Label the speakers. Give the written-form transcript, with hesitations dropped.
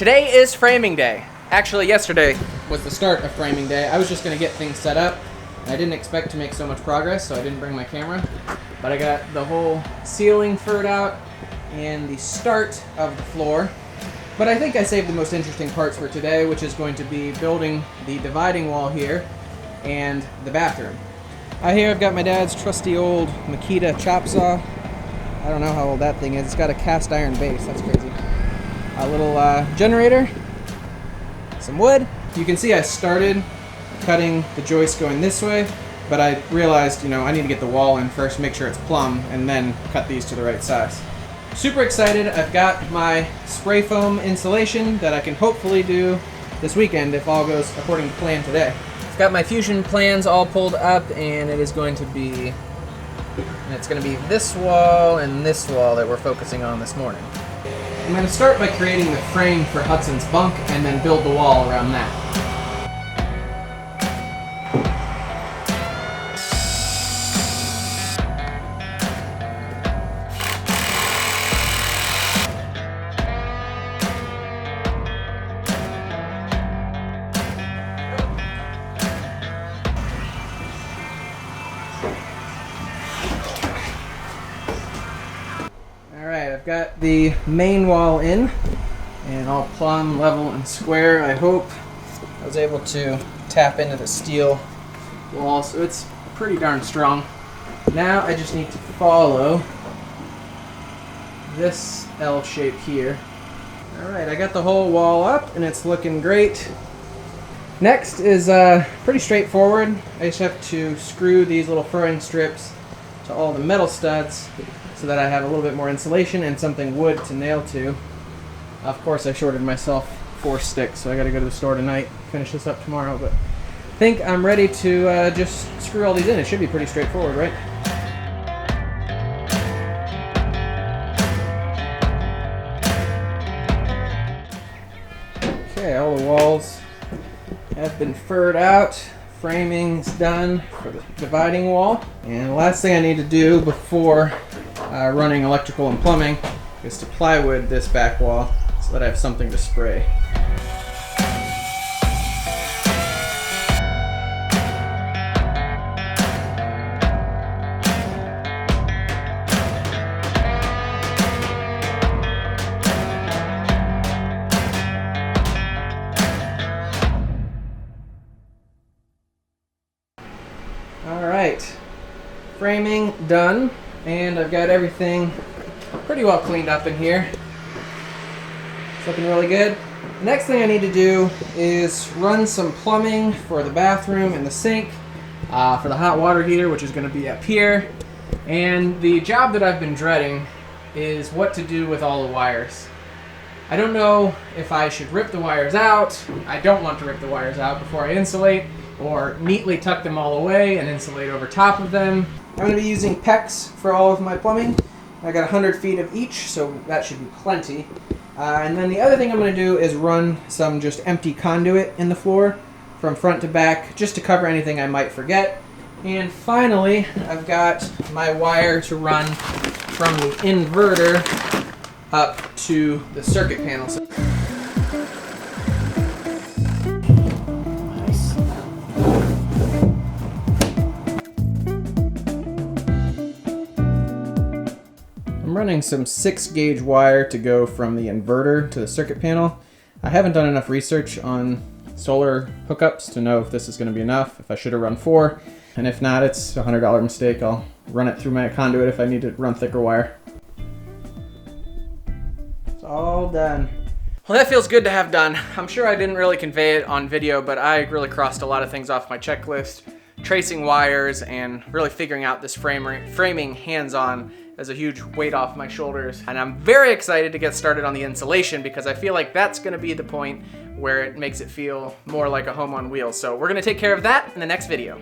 Speaker 1: Today is framing day. Actually, yesterday was the start of framing day. I was just gonna get things set up. I didn't expect to make so much progress, so I didn't bring my camera. But I got the whole ceiling furred out and the start of the floor. But I think I saved the most interesting parts for today, which is going to be building the dividing wall here and the bathroom. Here I've got my dad's trusty old Makita chop saw. I don't know how old that thing is. It's got a cast iron base. That's crazy. A little generator, some wood. You can see I started cutting the joist going this way, but I realized, I need to get the wall in first, make sure it's plumb, and then cut these to the right size. Super excited. I've got my spray foam insulation that I can hopefully do this weekend if all goes according to plan today. I've got my fusion plans all pulled up, and it's going to be this wall and this wall that we're focusing on this morning. I'm going to start by creating the frame for Hudson's bunk and then build the wall around that. Alright, I've got the main wall in, and all plumb, level, and square. I hope I was able to tap into the steel wall, so it's pretty darn strong. Now I just need to follow this L shape here. Alright, I got the whole wall up, and it's looking great. Next is pretty straightforward. I just have to screw these little furring strips to all the metal studs, so that I have a little bit more insulation and something wood to nail to. Of course, I shorted myself 4 sticks, so I gotta go to the store tonight, finish this up tomorrow, but I think I'm ready to just screw all these in. It should be pretty straightforward, right? Okay, all the walls have been furred out. Framing's done for the dividing wall. And the last thing I need to do before running electrical and plumbing is to plywood this back wall so that I have something to spray. Alright, framing done, and I've got everything pretty well cleaned up in here. It's looking really good. The next thing I need to do is run some plumbing for the bathroom and the sink, for the hot water heater, which is going to be up here. And the job that I've been dreading is what to do with all the wires. I don't know if I should rip the wires out. I don't want to rip the wires out before I insulate, or neatly tuck them all away and insulate over top of them. I'm going to be using PEX for all of my plumbing. I got 100 feet of each, so that should be plenty. And then the other thing I'm going to do is run some just empty conduit in the floor from front to back, just to cover anything I might forget. And finally, I've got my wire to run from the inverter up to the circuit panel. I'm running some 6-gauge wire to go from the inverter to the circuit panel. I haven't done enough research on solar hookups to know if this is going to be enough, if I should have run 4, and if not, it's a $100 mistake. I'll run it through my conduit if I need to run thicker wire. It's all done. Well, that feels good to have done. I'm sure I didn't really convey it on video, but I really crossed a lot of things off my checklist. Tracing wires and really figuring out this framing hands-on is a huge weight off my shoulders. And I'm very excited to get started on the insulation because I feel like that's gonna be the point where it makes it feel more like a home on wheels. So we're gonna take care of that in the next video.